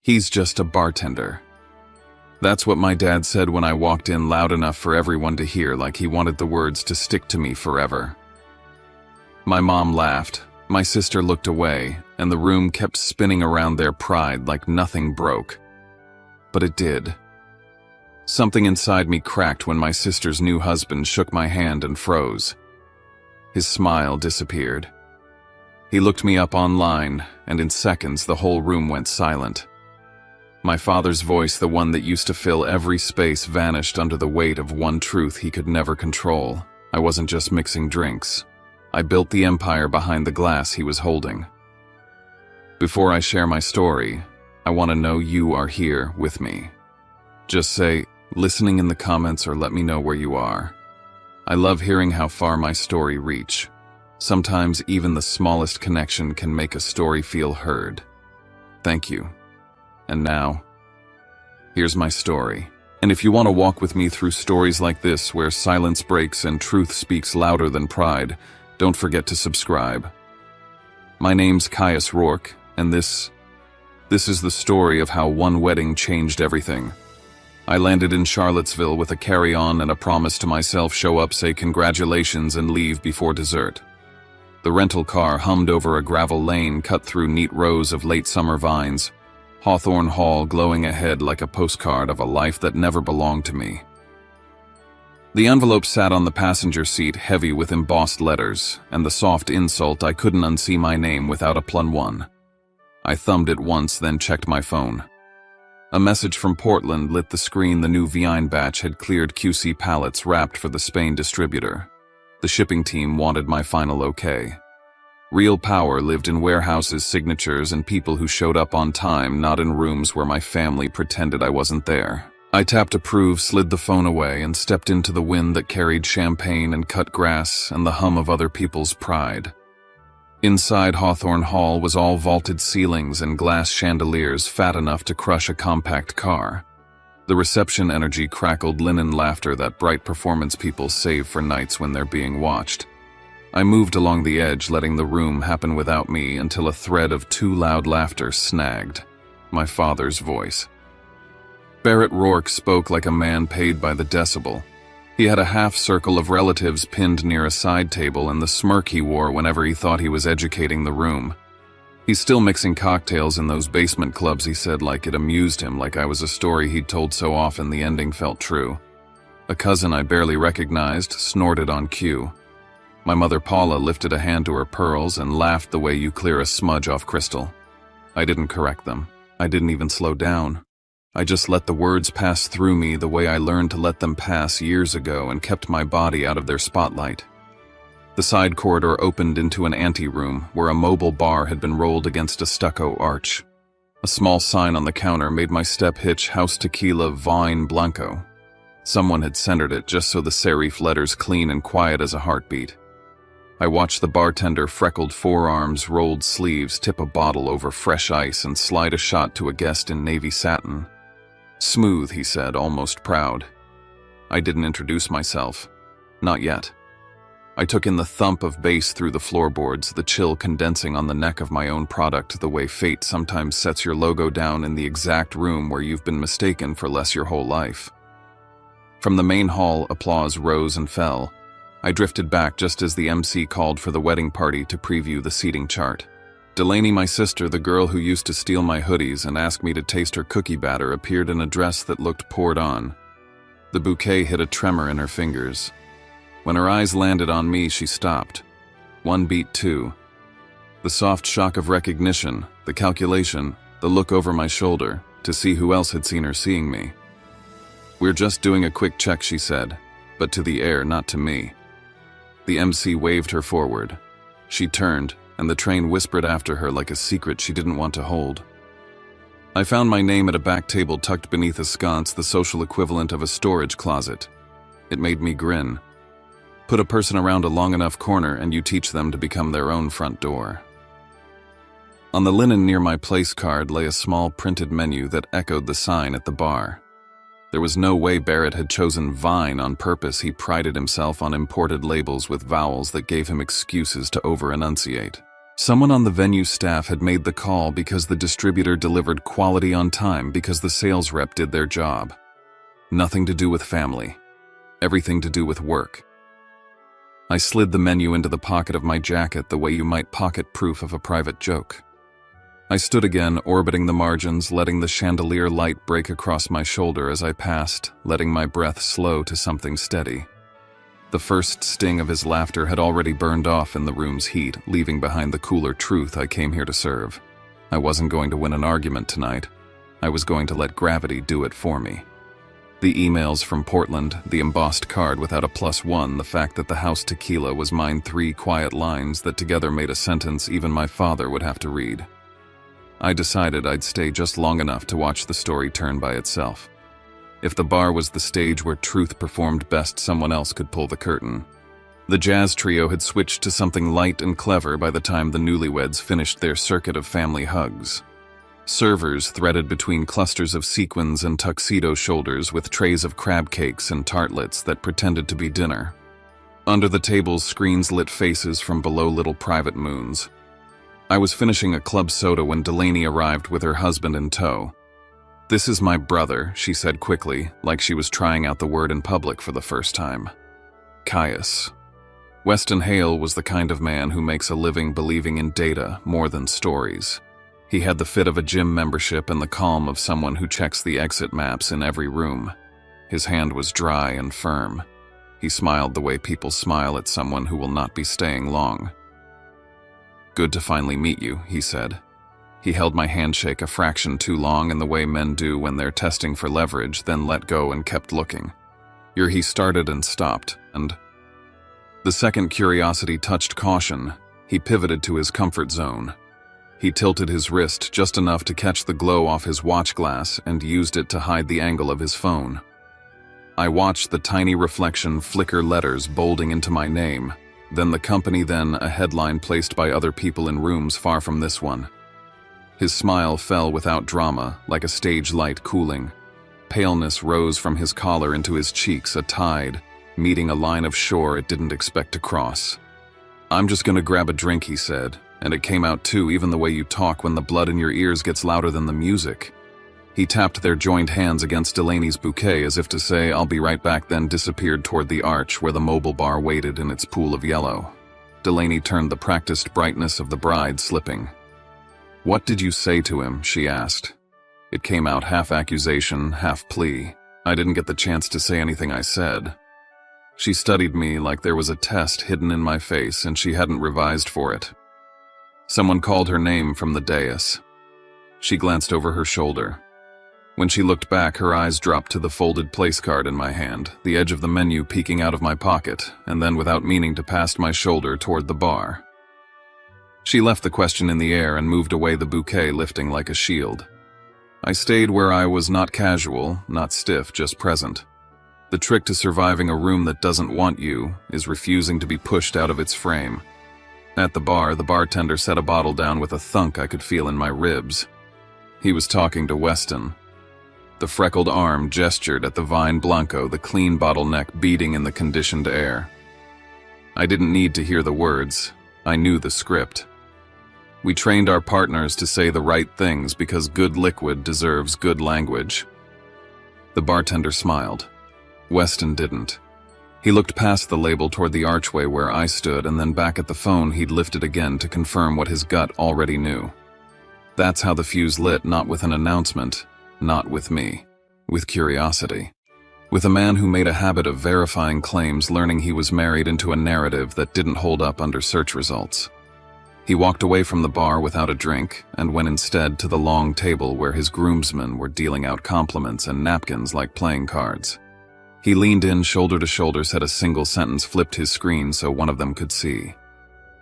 He's just a bartender. That's what my dad said when I walked in loud enough for everyone to hear, like he wanted the words to stick to me forever. My mom laughed, my sister looked away, and the room kept spinning around their pride like nothing broke. But it did. Something inside me cracked when my sister's new husband shook my hand and froze. His smile disappeared. He looked me up online, and in seconds the whole room went silent. My father's voice, the one that used to fill every space, vanished under the weight of one truth he could never control. I wasn't just mixing drinks. I built the empire behind the glass he was holding. Before I share my story, I want to know you are here with me. Just say, listening in the comments, or let me know where you are. I love hearing how far my story reach. Sometimes even the smallest connection can make a story feel heard. Thank you. And now, here's my story. And if you want to walk with me through stories like this, where silence breaks and truth speaks louder than pride, don't forget to subscribe. My name's Caius Rourke, and this is the story of how one wedding changed everything. I landed in Charlottesville with a carry-on and a promise to myself: show up, say congratulations, and leave before dessert. The rental car hummed over a gravel lane cut through neat rows of late summer vines, Hawthorne Hall glowing ahead like a postcard of a life that never belonged to me. The envelope sat on the passenger seat, heavy with embossed letters, and the soft insult I couldn't unsee my name without a +1. I thumbed it once, then checked my phone. A message from Portland lit the screen. The new Vine batch had cleared QC pallets wrapped for the Spain distributor. The shipping team wanted my final okay. Real power lived in warehouses, signatures, and people who showed up on time, not in rooms where my family pretended I wasn't there. I tapped approve, slid the phone away, and stepped into the wind that carried champagne and cut grass and the hum of other people's pride. Inside Hawthorne Hall was all vaulted ceilings and glass chandeliers fat enough to crush a compact car. The reception energy crackled linen laughter, that bright performance people save for nights when they're being watched. I moved along the edge, letting the room happen without me, until a thread of too loud laughter snagged. My father's voice. Barrett Rourke spoke like a man paid by the decibel. He had a half-circle of relatives pinned near a side table, and the smirk he wore whenever he thought he was educating the room. He's still mixing cocktails in those basement clubs, he said, like it amused him, like I was a story he'd told so often the ending felt true. A cousin I barely recognized snorted on cue. My mother Paula lifted a hand to her pearls and laughed the way you clear a smudge off crystal. I didn't correct them. I didn't even slow down. I just let the words pass through me the way I learned to let them pass years ago, and kept my body out of their spotlight. The side corridor opened into an anteroom where a mobile bar had been rolled against a stucco arch. A small sign on the counter made my step hitch: House Tequila Vine Blanco. Someone had centered it just so the serif letters clean and quiet as a heartbeat. I watched the bartender, freckled forearms, rolled sleeves, tip a bottle over fresh ice and slide a shot to a guest in navy satin. Smooth, he said, almost proud. I didn't introduce myself. Not yet. I took in the thump of bass through the floorboards, the chill condensing on the neck of my own product, the way fate sometimes sets your logo down in the exact room where you've been mistaken for less your whole life. From the main hall, applause rose and fell. I drifted back just as the MC called for the wedding party to preview the seating chart. Delaney, my sister, the girl who used to steal my hoodies and ask me to taste her cookie batter, appeared in a dress that looked poured on. The bouquet hit a tremor in her fingers. When her eyes landed on me, she stopped. One beat, two. The soft shock of recognition, the calculation, the look over my shoulder to see who else had seen her seeing me. "We're just doing a quick check," she said, but to the air, not to me. The MC waved her forward. She turned, and the train whispered after her like a secret she didn't want to hold. I found my name at a back table tucked beneath a sconce, the social equivalent of a storage closet. It made me grin. Put a person around a long enough corner and you teach them to become their own front door. On the linen near my place card lay a small printed menu that echoed the sign at the bar. There was no way Barrett had chosen Vine on purpose. He prided himself on imported labels with vowels that gave him excuses to over-enunciate. Someone on the venue staff had made the call because the distributor delivered quality on time because the sales rep did their job. Nothing to do with family. Everything to do with work. I slid the menu into the pocket of my jacket the way you might pocket proof of a private joke. I stood again, orbiting the margins, letting the chandelier light break across my shoulder as I passed, letting my breath slow to something steady. The first sting of his laughter had already burned off in the room's heat, leaving behind the cooler truth I came here to serve. I wasn't going to win an argument tonight. I was going to let gravity do it for me. The emails from Portland, the embossed card without a +1, the fact that the house tequila was mine, 3 quiet lines that together made a sentence even my father would have to read. I decided I'd stay just long enough to watch the story turn by itself. If the bar was the stage where truth performed best, someone else could pull the curtain. The jazz trio had switched to something light and clever by the time the newlyweds finished their circuit of family hugs. Servers threaded between clusters of sequins and tuxedo shoulders with trays of crab cakes and tartlets that pretended to be dinner. Under the tables, screens lit faces from below little private moons. I was finishing a club soda when Delaney arrived with her husband in tow. "This is my brother," she said quickly, like she was trying out the word in public for the first time. Caius. Weston Hale was the kind of man who makes a living believing in data more than stories. He had the fit of a gym membership and the calm of someone who checks the exit maps in every room. His hand was dry and firm. He smiled the way people smile at someone who will not be staying long. "Good to finally meet you," he said. He held my handshake a fraction too long in the way men do when they're testing for leverage, then let go and kept looking. He started and stopped, and the second curiosity touched caution, he pivoted to his comfort zone. He tilted his wrist just enough to catch the glow off his watch glass and used it to hide the angle of his phone. I watched the tiny reflection flicker letters bolding into my name, then the company, then a headline placed by other people in rooms far from this one. His smile fell without drama, like a stage light cooling. Paleness rose from his collar into his cheeks, a tide, meeting a line of shore it didn't expect to cross. "I'm just gonna grab a drink," he said, "and it came out too, even the way you talk when the blood in your ears gets louder than the music." He tapped their joined hands against Delaney's bouquet as if to say, "I'll be right back," then disappeared toward the arch where the mobile bar waited in its pool of yellow. Delaney turned the practiced brightness of the bride slipping. "What did you say to him?" she asked. It came out half accusation, half plea. I didn't get the chance to say anything I said. She studied me like there was a test hidden in my face and she hadn't revised for it. Someone called her name from the dais. She glanced over her shoulder. When she looked back, her eyes dropped to the folded place card in my hand, the edge of the menu peeking out of my pocket, and then without meaning to past my shoulder toward the bar. She left the question in the air and moved away, the bouquet lifting like a shield. I stayed where I was, not casual, not stiff, just present. The trick to surviving a room that doesn't want you is refusing to be pushed out of its frame. At the bar, the bartender set a bottle down with a thunk I could feel in my ribs. He was talking to Weston. The freckled arm gestured at the Vine Blanco, the clean bottleneck beating in the conditioned air. I didn't need to hear the words. I knew the script. We trained our partners to say the right things because good liquid deserves good language. The bartender smiled. Weston didn't. He looked past the label toward the archway where I stood and then back at the phone he'd lifted again to confirm what his gut already knew. That's how the fuse lit, not with an announcement, not with me, with curiosity. With a man who made a habit of verifying claims, learning he was married into a narrative that didn't hold up under search results. He walked away from the bar without a drink and went instead to the long table where his groomsmen were dealing out compliments and napkins like playing cards. He leaned in shoulder to shoulder, said a single sentence, flipped his screen so one of them could see.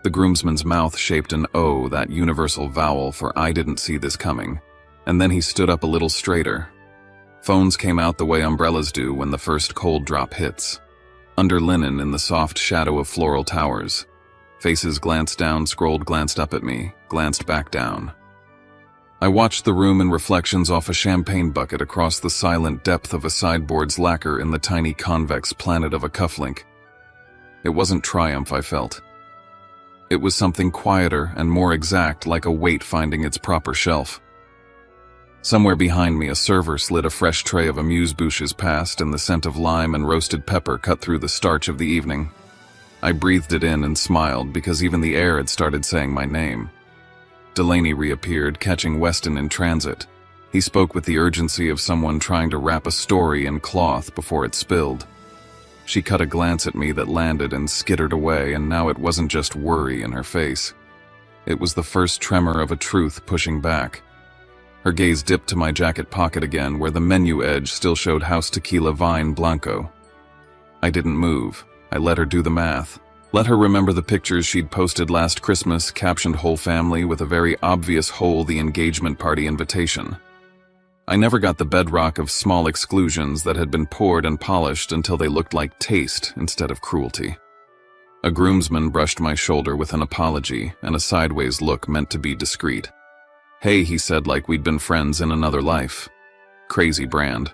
The groomsman's mouth shaped an O, that universal vowel for "I didn't see this coming," and then he stood up a little straighter. Phones came out the way umbrellas do when the first cold drop hits. Under linen in the soft shadow of floral towers. Faces glanced down, scrolled, glanced up at me, glanced back down. I watched the room in reflections off a champagne bucket across the silent depth of a sideboard's lacquer in the tiny convex planet of a cufflink. It wasn't triumph I felt. It was something quieter and more exact, like a weight finding its proper shelf. Somewhere behind me, a server slid a fresh tray of amuse-bouches past, and the scent of lime and roasted pepper cut through the starch of the evening. I breathed it in and smiled, because even the air had started saying my name. Delaney reappeared, catching Weston in transit. He spoke with the urgency of someone trying to wrap a story in cloth before it spilled. She cut a glance at me that landed and skittered away, and now it wasn't just worry in her face. It was the first tremor of a truth pushing back. Her gaze dipped to my jacket pocket again, where the menu edge still showed House Tequila Vine Blanco. I didn't move. I let her do the math. Let her remember the pictures she'd posted last Christmas, captioned "Whole Family" with a very obvious hole, the engagement party invitation. I never got the bedrock of small exclusions that had been poured and polished until they looked like taste instead of cruelty. A groomsman brushed my shoulder with an apology and a sideways look meant to be discreet. "Hey," he said, like we'd been friends in another life. Crazy brand.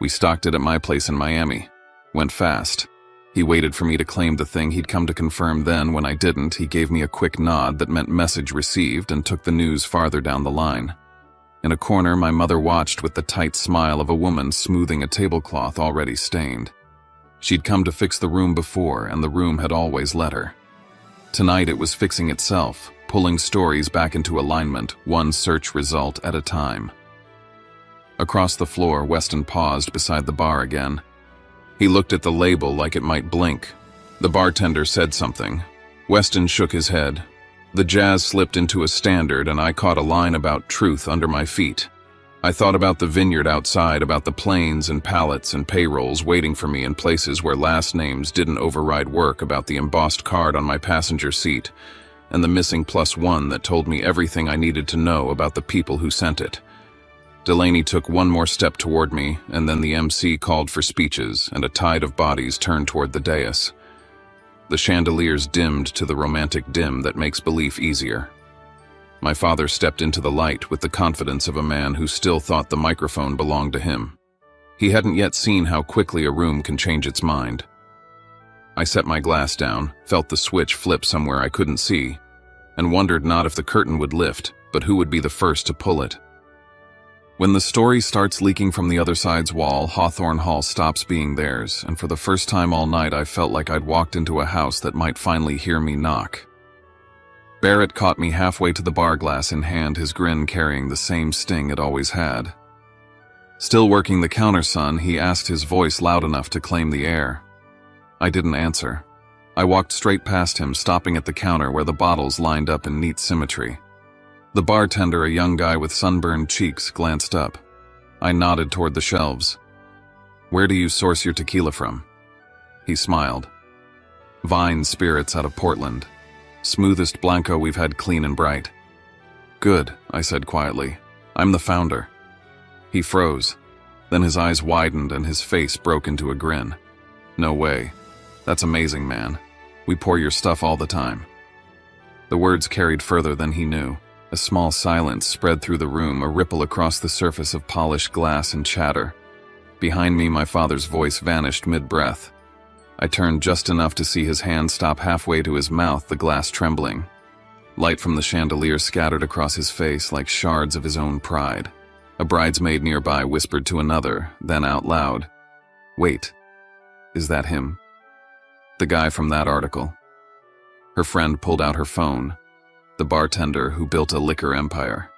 We stocked it at my place in Miami. Went fast. He waited for me to claim the thing he'd come to confirm. Then, when I didn't, he gave me a quick nod that meant message received and took the news farther down the line. In a corner, my mother watched with the tight smile of a woman smoothing a tablecloth already stained. She'd come to fix the room before, and the room had always let her. Tonight it was fixing itself, pulling stories back into alignment, one search result at a time. Across the floor, Weston paused beside the bar again. He looked at the label like it might blink. The bartender said something. Weston shook his head. The jazz slipped into a standard, and I caught a line about truth under my feet. I thought about the vineyard outside, about the planes and pallets and payrolls waiting for me in places where last names didn't override work, about the embossed card on my passenger seat, and the missing +1 that told me everything I needed to know about the people who sent it. Delaney took one more step toward me, and then the MC called for speeches, and a tide of bodies turned toward the dais. The chandeliers dimmed to the romantic dim that makes belief easier. My father stepped into the light with the confidence of a man who still thought the microphone belonged to him. He hadn't yet seen how quickly a room can change its mind. I set my glass down, felt the switch flip somewhere I couldn't see, and wondered not if the curtain would lift, but who would be the first to pull it. When the story starts leaking from the other side's wall, Hawthorne Hall stops being theirs, and for the first time all night I felt like I'd walked into a house that might finally hear me knock. Barrett caught me halfway to the bar, glass in hand, his grin carrying the same sting it always had. Still working the counter, son, he asked, his voice loud enough to claim the air. I didn't answer. I walked straight past him, stopping at the counter where the bottles lined up in neat symmetry. The bartender, a young guy with sunburned cheeks, glanced up. I nodded toward the shelves. "Where do you source your tequila from?" He smiled. "Vine Spirits out of Portland. Smoothest Blanco we've had, clean and bright." "Good," I said quietly. "I'm the founder." He froze. Then his eyes widened and his face broke into a grin. "No way. That's amazing, man. We pour your stuff all the time." The words carried further than he knew. A small silence spread through the room, a ripple across the surface of polished glass and chatter. Behind me, my father's voice vanished mid-breath. I turned just enough to see his hand stop halfway to his mouth, the glass trembling. Light from the chandelier scattered across his face like shards of his own pride. A bridesmaid nearby whispered to another, then out loud, "Wait, is that him? The guy from that article?" Her friend pulled out her phone. The bartender who built a liquor empire.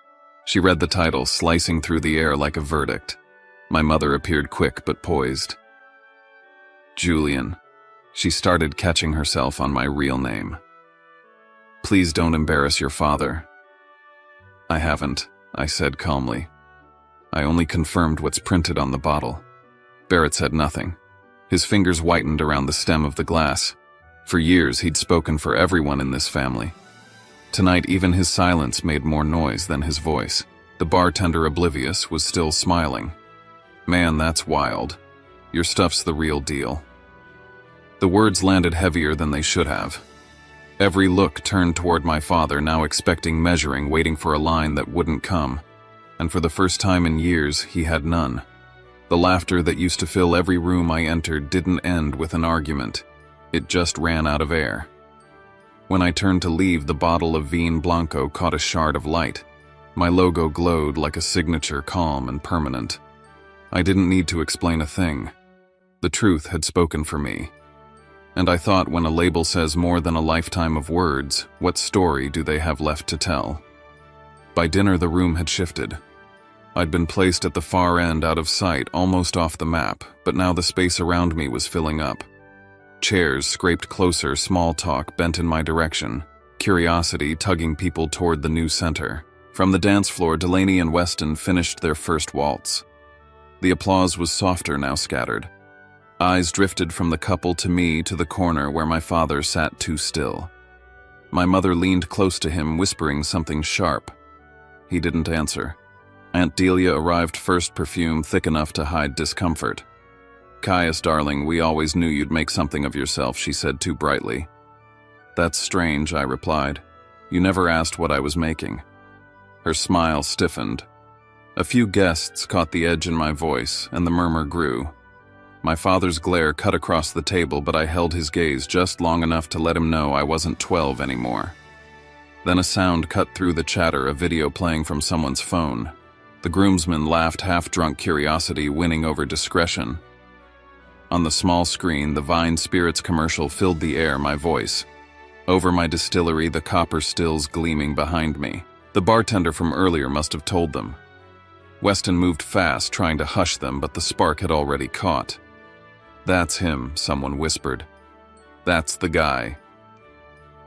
She read the title, slicing through the air like a verdict. My mother appeared quick but poised. "Julian." She started catching herself on my real name. "Please don't embarrass your father." "I haven't," I said calmly. "I only confirmed what's printed on the bottle." Barrett said nothing. His fingers whitened around the stem of the glass. For years he'd spoken for everyone in this family. Tonight, even his silence made more noise than his voice. The bartender, oblivious, was still smiling. "Man, that's wild. Your stuff's the real deal." The words landed heavier than they should have. Every look turned toward my father, now expecting measuring, waiting for a line that wouldn't come. And for the first time in years, he had none. The laughter that used to fill every room I entered didn't end with an argument. It just ran out of air. When I turned to leave, the bottle of Vin Blanco caught a shard of light. My logo glowed like a signature, calm and permanent. I didn't need to explain a thing. The truth had spoken for me. And I thought, when a label says more than a lifetime of words, what story do they have left to tell? By dinner, the room had shifted. I'd been placed at the far end, out of sight, almost off the map, but now the space around me was filling up. Chairs scraped closer, small talk bent in my direction, curiosity tugging people toward the new center. From the dance floor, Delaney and Weston finished their first waltz. The applause was softer, now scattered. Eyes drifted from the couple to me, to the corner where my father sat too still. My mother leaned close to him, whispering something sharp. He didn't answer. Aunt Delia arrived first, perfume thick enough to hide discomfort. "Caius, darling, we always knew you'd make something of yourself," she said too brightly. "That's strange," I replied. "You never asked what I was making." Her smile stiffened. A few guests caught the edge in my voice, and the murmur grew. My father's glare cut across the table, but I held his gaze just long enough to let him know I wasn't 12 anymore. Then a sound cut through the chatter, a video playing from someone's phone. The groomsmen laughed, half-drunk curiosity winning over discretion. On the small screen, the Vine Spirits commercial filled the air, my voice. Over my distillery, the copper stills gleaming behind me. The bartender from earlier must have told them. Weston moved fast, trying to hush them, but the spark had already caught. "That's him," someone whispered. "That's the guy."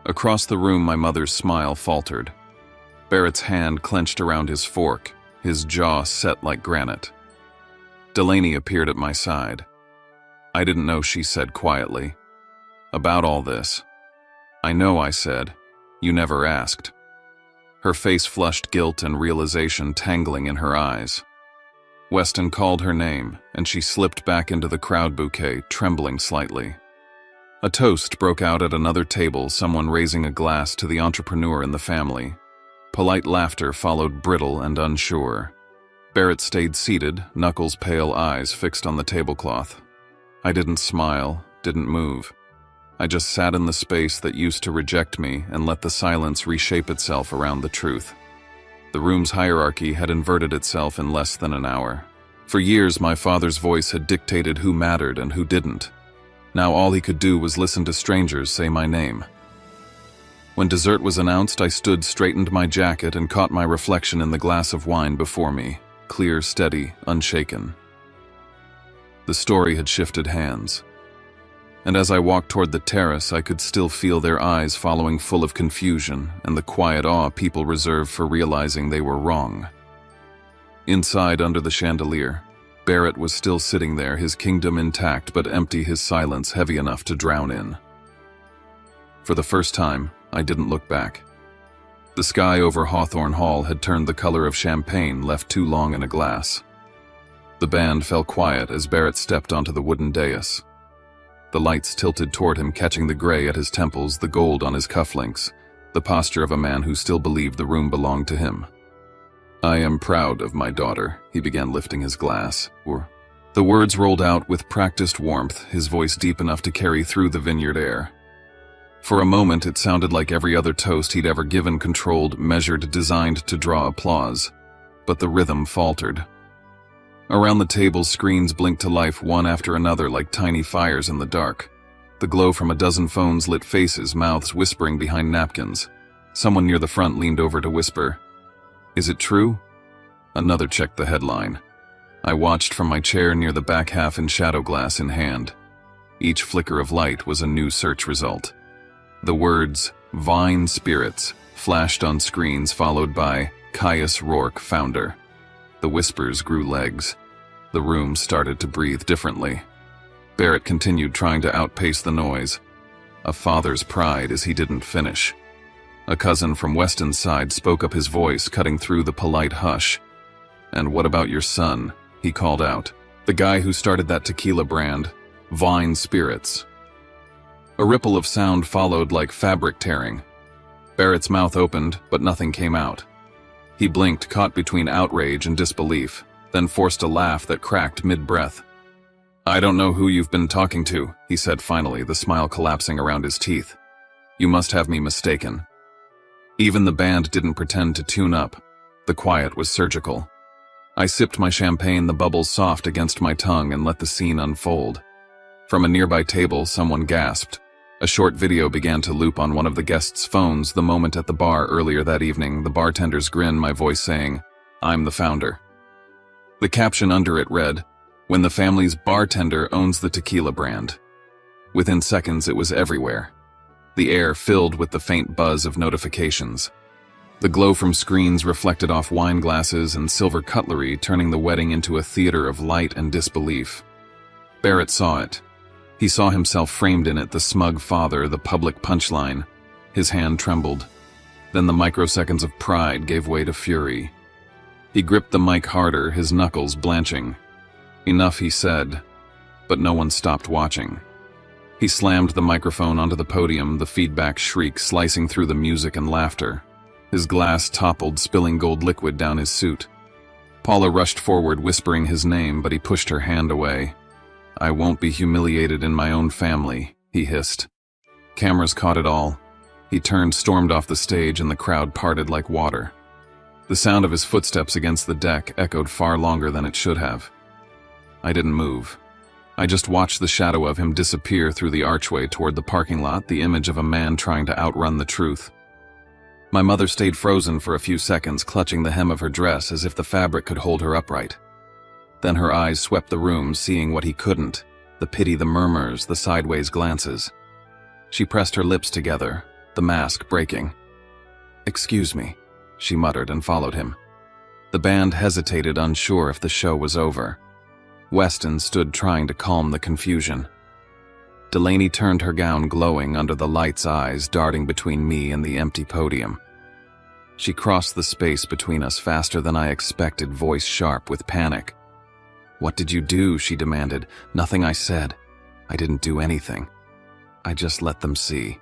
Across the room, my mother's smile faltered. Barrett's hand clenched around his fork, his jaw set like granite. Delaney appeared at my side. "I didn't know," she said quietly. "About all this." "I know," I said. "You never asked." Her face flushed, guilt and realization tangling in her eyes. Weston called her name, and she slipped back into the crowd bouquet, trembling slightly. A toast broke out at another table, someone raising a glass to the entrepreneur in the family. Polite laughter followed, brittle and unsure. Barrett stayed seated, Knuckles' pale eyes fixed on the tablecloth. I didn't smile, didn't move. I just sat in the space that used to reject me and let the silence reshape itself around the truth. The room's hierarchy had inverted itself in less than an hour. For years, my father's voice had dictated who mattered and who didn't. Now all he could do was listen to strangers say my name. When dessert was announced, I stood, straightened my jacket, and caught my reflection in the glass of wine before me, clear, steady, unshaken. The story had shifted hands. And as I walked toward the terrace, I could still feel their eyes following, full of confusion and the quiet awe people reserve for realizing they were wrong. Inside, under the chandelier, Barrett was still sitting there, his kingdom intact but empty, his silence heavy enough to drown in. For the first time, I didn't look back. The sky over Hawthorne Hall had turned the color of champagne left too long in a glass. The band fell quiet as Barrett stepped onto the wooden dais. The lights tilted toward him, catching the gray at his temples, the gold on his cufflinks, the posture of a man who still believed the room belonged to him. "I am proud of my daughter," he began, lifting his glass. The words rolled out with practiced warmth, his voice deep enough to carry through the vineyard air. For a moment, it sounded like every other toast he'd ever given, controlled, measured, designed to draw applause. But the rhythm faltered. Around the table, screens blinked to life, one after another, like tiny fires in the dark. The glow from a dozen phones lit faces, mouths whispering behind napkins. Someone near the front leaned over to whisper, "Is it true?" Another checked the headline. I watched from my chair near the back, half in shadow, glass in hand. Each flicker of light was a new search result. The words, "Vine Spirits," flashed on screens, followed by "Caius Rourke, founder." The whispers grew legs. The room started to breathe differently. Barrett continued, trying to outpace the noise. A father's pride as he didn't finish. A cousin from Weston's side spoke up, his voice cutting through the polite hush. "And what about your son?" he called out. "The guy who started that tequila brand, Vine Spirits." A ripple of sound followed, like fabric tearing. Barrett's mouth opened, but nothing came out. He blinked, caught between outrage and disbelief, then forced a laugh that cracked mid-breath. "I don't know who you've been talking to," he said finally, the smile collapsing around his teeth. You must have me mistaken. Even the band didn't pretend to tune up. The quiet was surgical. I sipped my champagne, the bubbles soft against my tongue, and let the scene unfold. From a nearby table, someone gasped. A short video began to loop on one of the guests' phones, the moment at the bar earlier that evening, the bartender's grin, my voice saying, "I'm the founder." The caption under it read, "When the family's bartender owns the tequila brand." Within seconds, it was everywhere. The air filled with the faint buzz of notifications. The glow from screens reflected off wine glasses and silver cutlery, turning the wedding into a theater of light and disbelief. Barrett saw it. He saw himself framed in it, the smug father, the public punchline. His hand trembled. Then the microseconds of pride gave way to fury. He gripped the mic harder, his knuckles blanching. "Enough," he said, but no one stopped watching. He slammed the microphone onto the podium, the feedback shriek slicing through the music and laughter. His glass toppled, spilling gold liquid down his suit. Paula rushed forward, whispering his name, but he pushed her hand away. "I won't be humiliated in my own family," he hissed. Cameras caught it all. He turned, stormed off the stage, and the crowd parted like water. The sound of his footsteps against the deck echoed far longer than it should have. I didn't move. I just watched the shadow of him disappear through the archway toward the parking lot, the image of a man trying to outrun the truth. My mother stayed frozen for a few seconds, clutching the hem of her dress as if the fabric could hold her upright. Then her eyes swept the room, seeing what he couldn't, the pity, the murmurs, the sideways glances. She pressed her lips together, the mask breaking. "Excuse me," she muttered and followed him. The band hesitated, unsure if the show was over. Weston stood trying to calm the confusion. Delaney turned, her gown glowing under the light's eyes darting between me and the empty podium. She crossed the space between us faster than I expected, voice sharp with panic. "What did you do?" she demanded. "Nothing," I said. "I didn't do anything. I just let them see."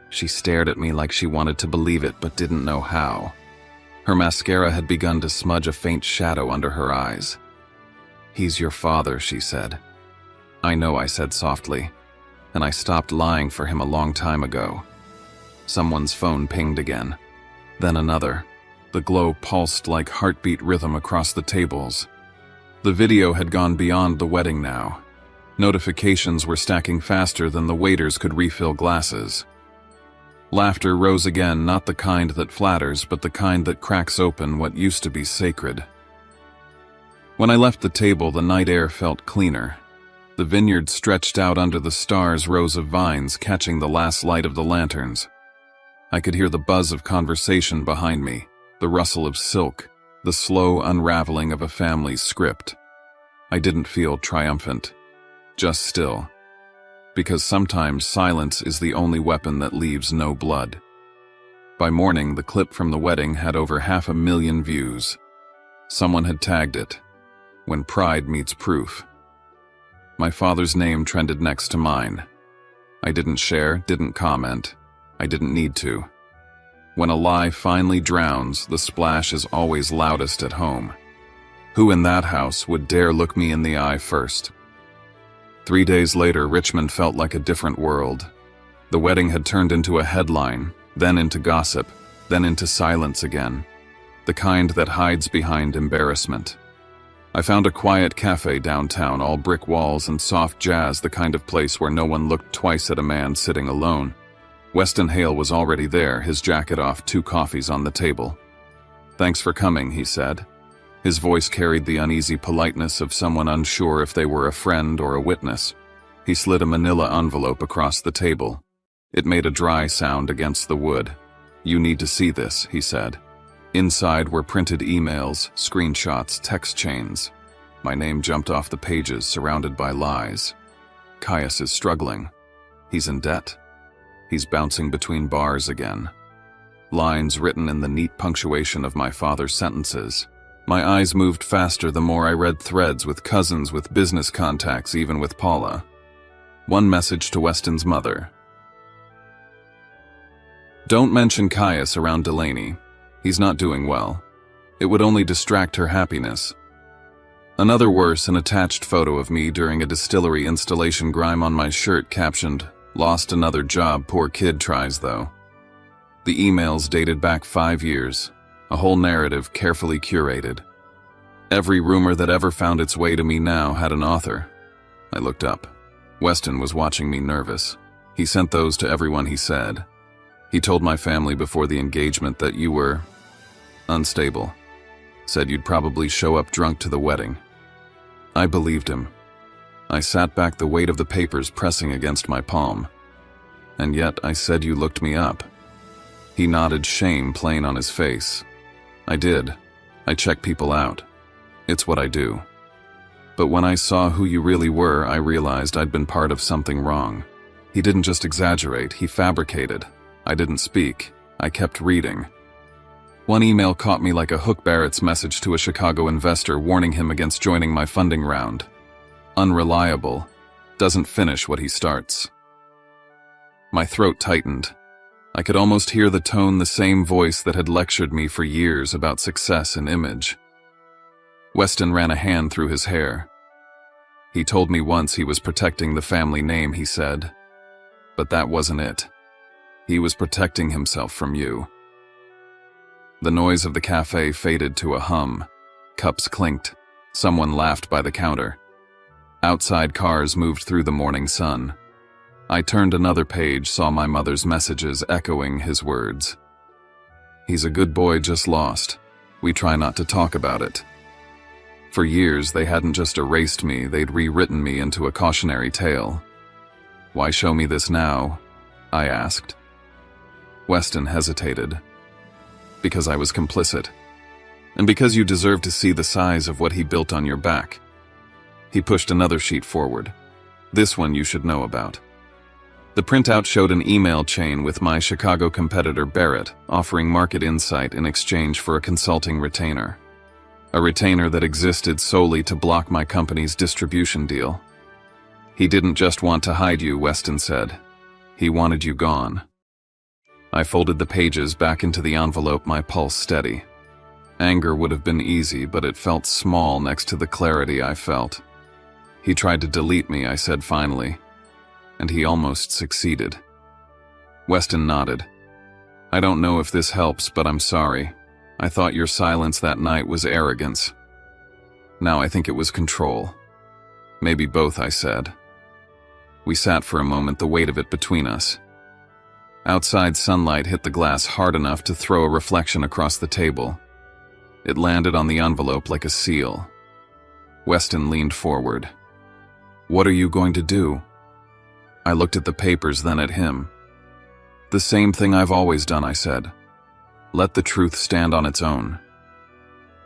She stared at me like she wanted to believe it but didn't know how. Her mascara had begun to smudge a faint shadow under her eyes. "He's your father," she said. "I know," I said softly, "and I stopped lying for him a long time ago." Someone's phone pinged again. Then another. The glow pulsed like heartbeat rhythm across the tables. The video had gone beyond the wedding now. Notifications were stacking faster than the waiters could refill glasses. Laughter rose again, not the kind that flatters, but the kind that cracks open what used to be sacred. When I left the table, the night air felt cleaner. The vineyard stretched out under the stars, rows of vines catching the last light of the lanterns. I could hear the buzz of conversation behind me, the rustle of silk, the slow unraveling of a family's script. I didn't feel triumphant, just still. Because sometimes silence is the only weapon that leaves no blood. By morning, the clip from the wedding had over 500,000 views. Someone had tagged it, "When pride meets proof." My father's name trended next to mine. I didn't share, didn't comment. I didn't need to. When a lie finally drowns, the splash is always loudest at home. Who in that house would dare look me in the eye first? 3 days later, Richmond felt like a different world. The wedding had turned into a headline, then into gossip, then into silence again. The kind that hides behind embarrassment. I found a quiet cafe downtown, all brick walls and soft jazz, the kind of place where no one looked twice at a man sitting alone. Weston Hale was already there, his jacket off, 2 coffees on the table. "Thanks for coming," he said. His voice carried the uneasy politeness of someone unsure if they were a friend or a witness. He slid a manila envelope across the table. It made a dry sound against the wood. "You need to see this," he said. Inside were printed emails, screenshots, text chains. My name jumped off the pages, surrounded by lies. Caius is struggling. He's in debt. He's bouncing between bars again. Lines written in the neat punctuation of my father's sentences. My eyes moved faster the more I read threads with cousins, with business contacts, even with Paula. One message to Weston's mother. "Don't mention Caius around Delaney. He's not doing well. It would only distract her happiness." Another worse, an attached photo of me during a distillery installation, grime on my shirt captioned, Lost another job, poor kid tries though. The emails dated back 5 years, a whole narrative carefully curated. Every rumor that ever found its way to me now had an author. I looked up. Weston was watching me nervous. He sent those to everyone, he said. He told my family before the engagement that you were unstable. Said you'd probably show up drunk to the wedding. I believed him. I sat back, the weight of the papers pressing against my palm. And yet I said you looked me up. He nodded, shame plain on his face. I did. I check people out. It's what I do. But when I saw who you really were, I realized I'd been part of something wrong. He didn't just exaggerate, he fabricated. I didn't speak. I kept reading. One email caught me like a hook: Barrett's message to a Chicago investor warning him against joining my funding round. Unreliable. Doesn't finish what he starts. My throat tightened. I could almost hear the tone, the same voice that had lectured me for years about success and image. Weston ran a hand through his hair. He told me once he was protecting the family name, he said. But that wasn't it. He was protecting himself from you. The noise of the cafe faded to a hum. Cups clinked. Someone laughed by the counter. Outside cars moved through the morning sun. I turned another page, saw my mother's messages echoing his words. He's a good boy, just lost. We try not to talk about it. For years, they hadn't just erased me, they'd rewritten me into a cautionary tale. Why show me this now? I asked. Weston hesitated. Because I was complicit. And because you deserve to see the size of what he built on your back. He pushed another sheet forward. This one you should know about. The printout showed an email chain with my Chicago competitor Barrett offering market insight in exchange for a consulting retainer. A retainer that existed solely to block my company's distribution deal. He didn't just want to hide you, Weston said. He wanted you gone. I folded the pages back into the envelope, my pulse steady. Anger would have been easy, but it felt small next to the clarity I felt. He tried to delete me, I said finally, and he almost succeeded. Weston nodded. I don't know if this helps, but I'm sorry. I thought your silence that night was arrogance. Now I think it was control. Maybe both, I said. We sat for a moment, the weight of it between us. Outside sunlight hit the glass hard enough to throw a reflection across the table. It landed on the envelope like a seal. Weston leaned forward. What are you going to do? I looked at the papers, then at him. The same thing I've always done, I said. Let the truth stand on its own.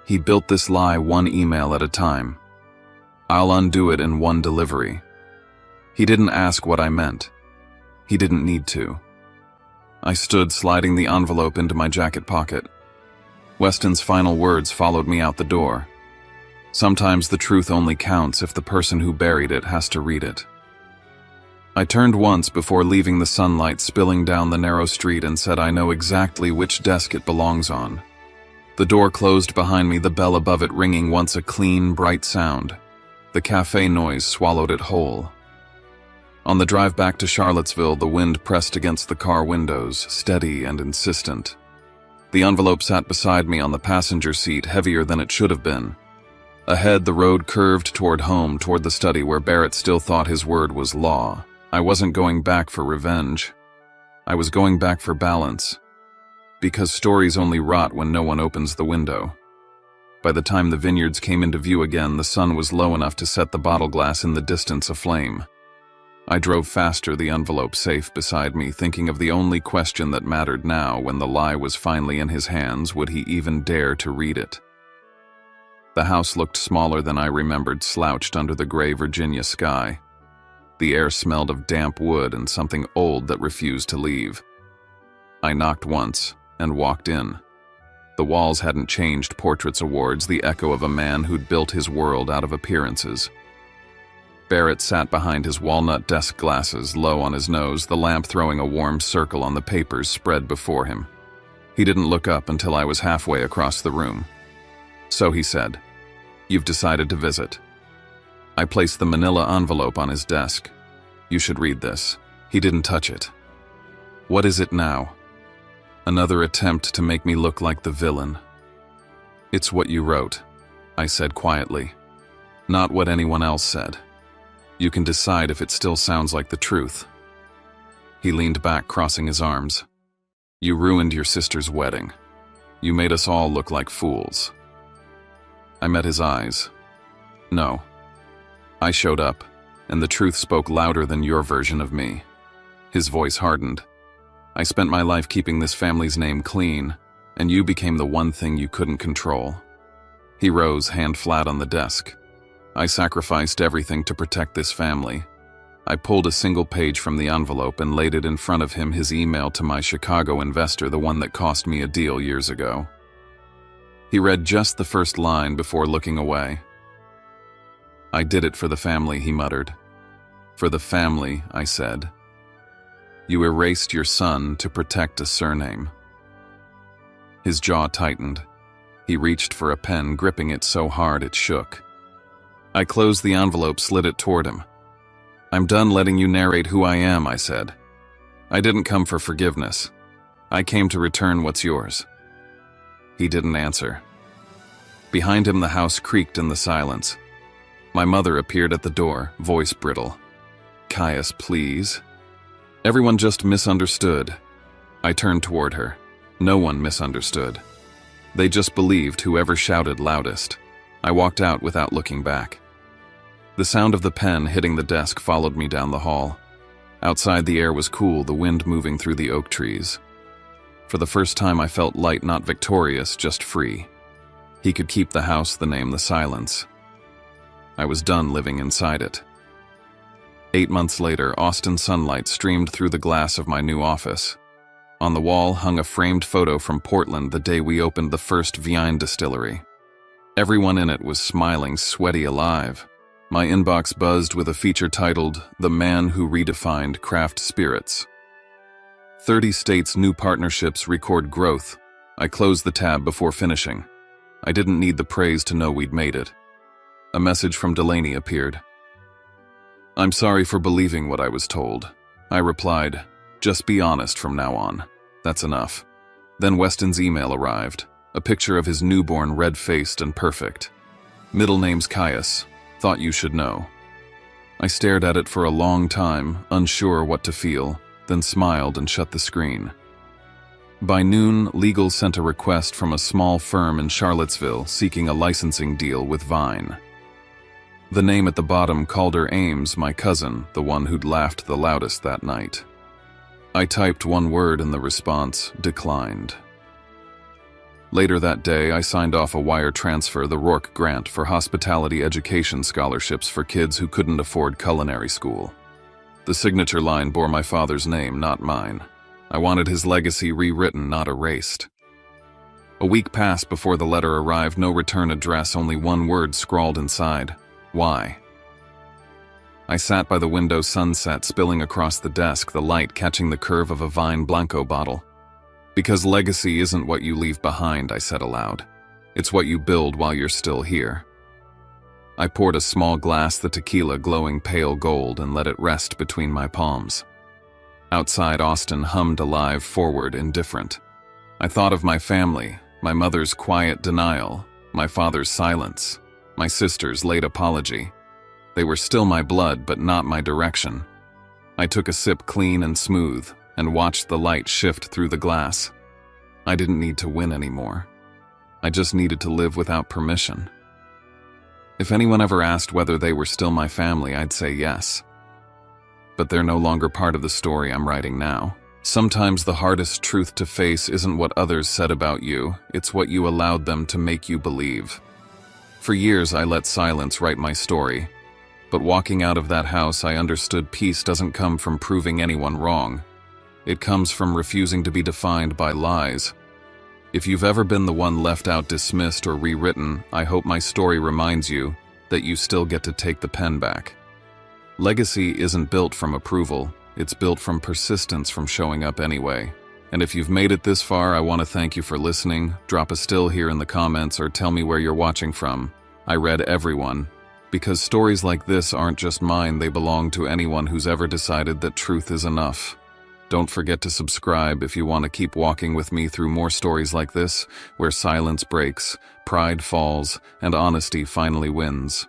He built this lie one email at a time. I'll undo it in one delivery. He didn't ask what I meant. He didn't need to. I stood, sliding the envelope into my jacket pocket. Weston's final words followed me out the door. Sometimes the truth only counts if the person who buried it has to read it. I turned once before leaving the sunlight spilling down the narrow street and said I know exactly which desk it belongs on. The door closed behind me, the bell above it ringing once a clean, bright sound. The cafe noise swallowed it whole. On the drive back to Charlottesville, the wind pressed against the car windows, steady and insistent. The envelope sat beside me on the passenger seat, heavier than it should have been. Ahead, the road curved toward home, toward the study where Barrett still thought his word was law. I wasn't going back for revenge. I was going back for balance. Because stories only rot when no one opens the window. By the time the vineyards came into view again, the sun was low enough to set the bottle glass in the distance aflame. I drove faster, the envelope safe beside me, thinking of the only question that mattered now. When the lie was finally in his hands, would he even dare to read it? The house looked smaller than I remembered, slouched under the gray Virginia sky. The air smelled of damp wood and something old that refused to leave. I knocked once and walked in. The walls hadn't changed, portraits, awards, the echo of a man who'd built his world out of appearances. Barrett sat behind his walnut desk, glasses low on his nose, the lamp throwing a warm circle on the papers spread before him. He didn't look up until I was halfway across the room. So he said, "You've decided to visit." I placed the manila envelope on his desk. "You should read this." He didn't touch it. What is it now? Another attempt to make me look like the villain. It's what you wrote, I said quietly. Not what anyone else said. You can decide if it still sounds like the truth. He leaned back, crossing his arms. You ruined your sister's wedding. You made us all look like fools. I met his eyes. No. I showed up, and the truth spoke louder than your version of me. His voice hardened. I spent my life keeping this family's name clean, and you became the one thing you couldn't control. He rose, hand flat on the desk. I sacrificed everything to protect this family. I pulled a single page from the envelope and laid it in front of him, his email to my Chicago investor, the one that cost me a deal years ago. He read just the first line before looking away. I did it for the family, he muttered. For the family, I said. You erased your son to protect a surname. His jaw tightened. He reached for a pen, gripping it so hard it shook. I closed the envelope, slid it toward him. I'm done letting you narrate who I am, I said. I didn't come for forgiveness. I came to return what's yours. He didn't answer. Behind him, the house creaked in the silence. My mother appeared at the door, voice brittle. Caius, please. Everyone just misunderstood. I turned toward her. No one misunderstood. They just believed whoever shouted loudest. I walked out without looking back. The sound of the pen hitting the desk followed me down the hall. Outside, the air was cool, the wind moving through the oak trees. For the first time, I felt light, not victorious, just free. He could keep the house, the name, the silence. I was done living inside it. 8 months later, Austin sunlight streamed through the glass of my new office. On the wall hung a framed photo from Portland, the day we opened the first Vine distillery. Everyone in it was smiling, sweaty, alive. My inbox buzzed with a feature titled, The Man Who Redefined Craft Spirits. 30 states' new partnerships record growth. I closed the tab before finishing. I didn't need the praise to know we'd made it. A message from Delaney appeared. I'm sorry for believing what I was told. I replied, just be honest from now on. That's enough. Then Weston's email arrived, a picture of his newborn, red-faced and perfect. Middle name's Caius. Thought you should know. I stared at it for a long time, unsure what to feel, then smiled and shut the screen. By noon, legal sent a request from a small firm in Charlottesville seeking a licensing deal with Vine. The name at the bottom called her Ames, my cousin, the one who'd laughed the loudest that night. I typed one word and the response, declined. Later that day, I signed off a wire transfer, the Rourke Grant, for hospitality education scholarships for kids who couldn't afford culinary school. The signature line bore my father's name, not mine. I wanted his legacy rewritten, not erased. A week passed before the letter arrived, no return address, only one word scrawled inside. Why? I sat by the window, sunset spilling across the desk, the light catching the curve of a Vine Blanco bottle. Because legacy isn't what you leave behind, I said aloud. It's what you build while you're still here. I poured a small glass, the tequila glowing pale gold, and let it rest between my palms. Outside, Austin hummed alive, forward, indifferent. I thought of my family, my mother's quiet denial, my father's silence, my sister's late apology. They were still my blood, but not my direction. I took a sip, clean and smooth, and watched the light shift through the glass. I didn't need to win anymore. I just needed to live without permission. If anyone ever asked whether they were still my family, I'd say yes. But they're no longer part of the story I'm writing now. Sometimes the hardest truth to face isn't what others said about you, it's what you allowed them to make you believe. For years, I let silence write my story. But walking out of that house, I understood peace doesn't come from proving anyone wrong. It comes from refusing to be defined by lies. If you've ever been the one left out, dismissed, or rewritten, I hope my story reminds you that you still get to take the pen back. Legacy isn't built from approval, it's built from persistence, from showing up anyway. And if you've made it this far, I want to thank you for listening. Drop a still here in the comments or tell me where you're watching from. I read everyone, Because stories like this aren't just mine, they belong to anyone who's ever decided that truth is enough. Don't forget to subscribe if you want to keep walking with me through more stories like this, where silence breaks, pride falls, and honesty finally wins.